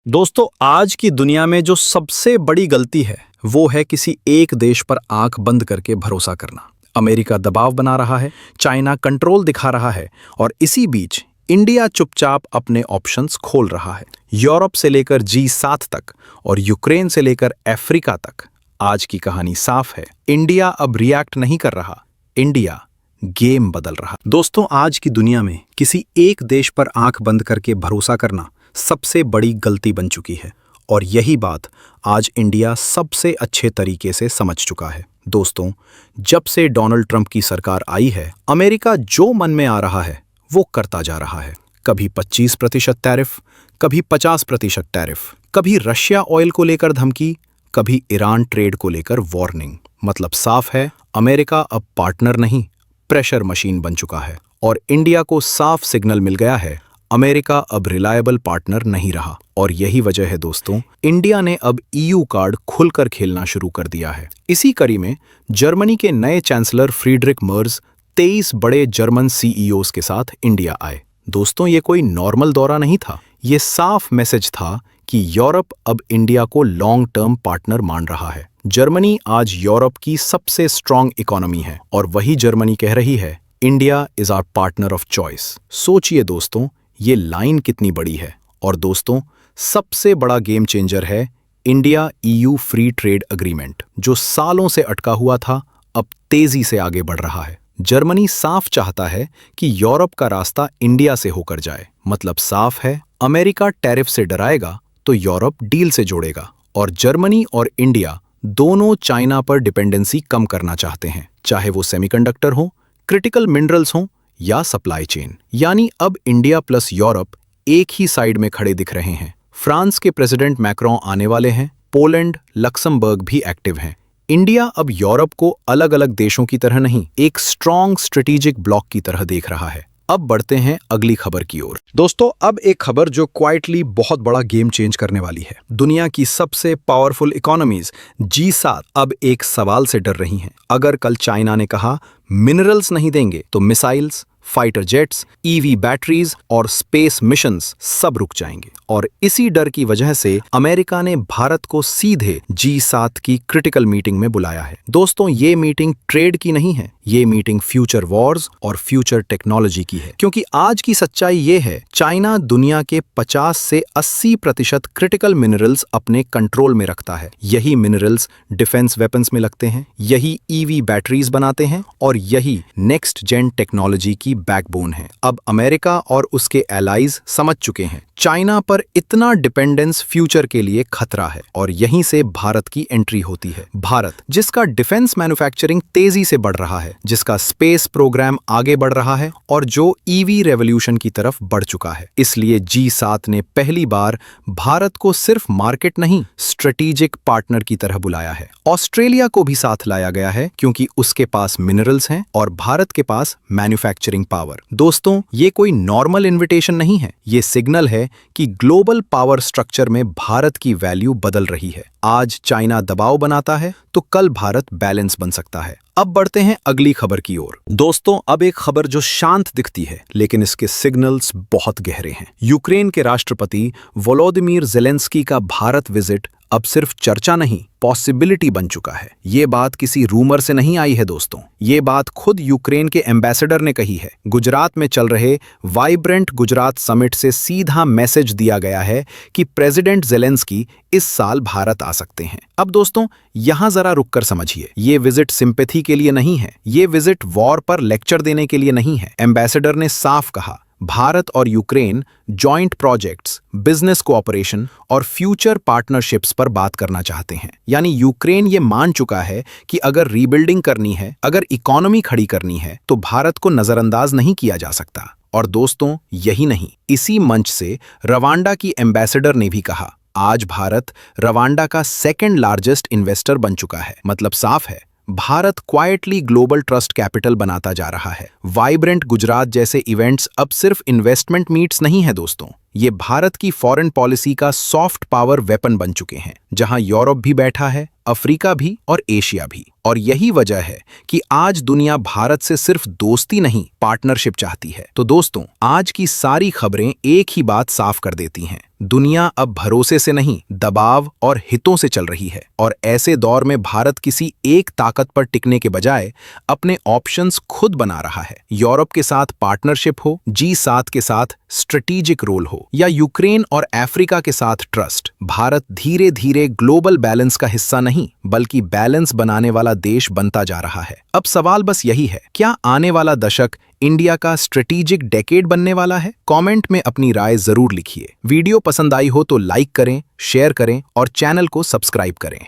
दोस्तों, आज की दुनिया में जो सबसे बड़ी गलती है वो है किसी एक देश पर आंख बंद करके भरोसा करना। अमेरिका दबाव बना रहा है, चाइना कंट्रोल दिखा रहा है और इसी बीच इंडिया चुपचाप अपने ऑप्शंस खोल रहा है। यूरोप से लेकर G7 तक और यूक्रेन से लेकर अफ्रीका तक आज की कहानी साफ है। इंडिया अब रिएक्ट नहीं कर रहा, इंडिया गेम बदल रहा। दोस्तों, आज की दुनिया में किसी एक देश पर आंख बंद करके भरोसा करना सबसे बड़ी गलती बन चुकी है और यही बात आज इंडिया सबसे अच्छे तरीके से समझ चुका है। दोस्तों, जब से डोनाल्ड ट्रंप की सरकार आई है, अमेरिका जो मन में आ रहा है वो करता जा रहा है। कभी 25% टैरिफ, कभी 50% टैरिफ, कभी रशिया ऑयल को लेकर धमकी, कभी ईरान ट्रेड को लेकर वार्निंग। मतलब साफ है, अमेरिका अब पार्टनर नहीं, प्रेशर मशीन बन चुका है और इंडिया को साफ सिग्नल मिल गया है, अमेरिका अब रिलायबल पार्टनर नहीं रहा। और यही वजह है दोस्तों, इंडिया ने अब EU कार्ड खुलकर खेलना शुरू कर दिया है। इसी कड़ी में जर्मनी के नए चांसलर फ्रीडरिक मर्ज 23 बड़े जर्मन CEOs के साथ इंडिया आए। दोस्तों, ये कोई नॉर्मल दौरा नहीं था, ये साफ मैसेज था कि यूरोप अब इंडिया को लॉन्ग टर्म पार्टनर मान रहा है। जर्मनी आज यूरोप की सबसे स्ट्रांग इकोनॉमी है और वही जर्मनी कह रही है, India is our partner of choice. सोचिए दोस्तों, ये लाइन कितनी बड़ी है। और दोस्तों, सबसे बड़ा गेम चेंजर है India EU free trade agreement, जो सालों से अटका हुआ था, अब तेजी से आगे बढ़ रहा है। जर्मनी साफ चाहता है कि यूरोप का रास्ता इंडिया से होकर जाए। मतलब साफ है, अमेरिका टैरिफ से डराएगा तो यूरोप डील से जोड़ेगा और जर्मनी और इंडिया दोनों चाइना पर डिपेंडेंसी कम करना चाहते हैं, चाहे वो सेमीकंडक्टर हो, क्रिटिकल मिनरल्स हो या सप्लाई चेन। यानी अब इंडिया प्लस यूरोप एक ही साइड में खड़े दिख रहे हैं। फ्रांस के प्रेसिडेंट मैक्रोन आने वाले हैं, पोलैंड, लक्समबर्ग भी एक्टिव हैं। इंडिया अब यूरोप को अलग अलग देशों की तरह नहीं, एक स्ट्रॉन्ग स्ट्रेटेजिक ब्लॉक की तरह देख रहा है। अब बढ़ते हैं अगली खबर की ओर। दोस्तों, अब एक खबर जो क्वाइटली बहुत बड़ा गेम चेंज करने वाली है। दुनिया की सबसे पावरफुल इकोनॉमीज G7 अब एक सवाल से डर रही हैं। अगर कल चाइना ने कहा मिनरल्स नहीं देंगे तो missiles, fighter jets, EV batteries और स्पेस मिशंस सब रुक जाएंगे। और इसी डर की वजह से अमेरिका ने भारत को सीधे G7 की क्रिटिकल मीटिंग में बुलाया है। दोस्तों, ये मीटिंग ट्रेड की नहीं है, ये मीटिंग फ्यूचर वॉर्स और फ्यूचर टेक्नोलॉजी की है। क्योंकि आज की सच्चाई ये है, चाइना दुनिया के 50 से 80% क्रिटिकल मिनरल्स अपने कंट्रोल में रखता है। यही मिनरल्स डिफेंस वेपन्स में लगते हैं, यही EV बैटरीज बनाते हैं और यही नेक्स्ट जेन टेक्नोलॉजी की बैकबोन है। अब अमेरिका और उसके एलाइज समझ चुके हैं, चाइना पर इतना डिपेंडेंस फ्यूचर के लिए खतरा है और यहीं से भारत की एंट्री होती है। भारत, जिसका डिफेंस मैन्युफैक्चरिंग तेजी से बढ़ रहा है, जिसका स्पेस प्रोग्राम आगे बढ़ रहा है और जो EV रेवोल्यूशन की तरफ बढ़ चुका है। इसलिए G7 ने पहली बार भारत को सिर्फ मार्केट नहीं, स्ट्रेटेजिक पार्टनर की तरह बुलाया है। ऑस्ट्रेलिया को भी साथ लाया गया है क्योंकि उसके पास मिनरल्स हैं और भारत के पास मैन्युफैक्चरिंग पावर। दोस्तों, ये कोई नॉर्मल इन्विटेशन नहीं है, ये सिग्नल है कि ग्लोबल पावर स्ट्रक्चर में भारत की वैल्यू बदल रही है। आज चाइना दबाव बनाता है तो कल भारत बैलेंस बन सकता है। अब बढ़ते हैं अगली खबर की ओर। दोस्तों, अब एक खबर जो शांत दिखती है लेकिन इसके सिग्नल्स बहुत गहरे हैं। यूक्रेन के राष्ट्रपति वोलोदिमीर ज़ेलेंस्की का भारत विजिट अब सिर्फ चर्चा नहीं, पॉसिबिलिटी बन चुका है। ये बात किसी रूमर से नहीं आई है दोस्तों, ये बात खुद यूक्रेन के एम्बेसडर ने कही है। गुजरात में चल रहे वाइब्रेंट गुजरात समिट से सीधा मैसेज दिया गया है कि प्रेसिडेंट ज़ेलेंस्की इस साल भारत आ सकते हैं। अब दोस्तों, यहां जरा रुककर समझिए, ये विजिट सिंपैथी के लिए नहीं है, ये विजिट वॉर पर लेक्चर देने के लिए नहीं है। एम्बेसडर ने साफ कहा, भारत और Ukraine joint projects, business cooperation और फ्यूचर पार्टनरशिप्स पर बात करना चाहते हैं। यानी यूक्रेन ये मान चुका है कि अगर रीबिल्डिंग करनी है, अगर इकोनॉमी खड़ी करनी है तो भारत को नजरअंदाज नहीं किया जा सकता। और दोस्तों, यही नहीं, इसी मंच से रवांडा की एम्बेसडर ने भी कहा, आज भारत रवांडा का सेकेंड लार्जेस्ट इन्वेस्टर बन चुका है। मतलब साफ है, Bharat quietly global trust capital बनाता जा रहा है। वाइब्रेंट गुजरात जैसे इवेंट्स अब सिर्फ इन्वेस्टमेंट मीट्स नहीं है दोस्तों, ये भारत की फॉरेन पॉलिसी का सॉफ्ट पावर वेपन बन चुके हैं, जहां यूरोप भी बैठा है, अफ्रीका भी और एशिया भी। और यही वजह है कि आज दुनिया भारत से सिर्फ दोस्ती नहीं, पार्टनरशिप चाहती है। तो दोस्तों, आज की सारी खबरें एक ही बात साफ कर देती हैं। दुनिया अब भरोसे से नहीं, दबाव और हितों से चल रही है। और ऐसे दौर में भारत किसी एक ताकत पर टिकने के बजाय अपने ऑप्शंस खुद बना रहा है। यूरोप के साथ पार्टनरशिप हो, G7 के साथ स्ट्रेटेजिक रोल हो, या यूक्रेन और अफ्रीका के साथ ट्रस्ट, भारत धीरे धीरे ग्लोबल बैलेंस का हिस्सा नहीं, बल्कि बैलेंस बनाने वाला देश बनता जा रहा है। अब सवाल बस यही है, क्या आने वाला दशक इंडिया का स्ट्रेटेजिक डेकेड बनने वाला है? कमेंट में अपनी राय जरूर लिखिए। वीडियो पसंद आई हो तो लाइक करें, शेयर करें और चैनल को सब्सक्राइब करें।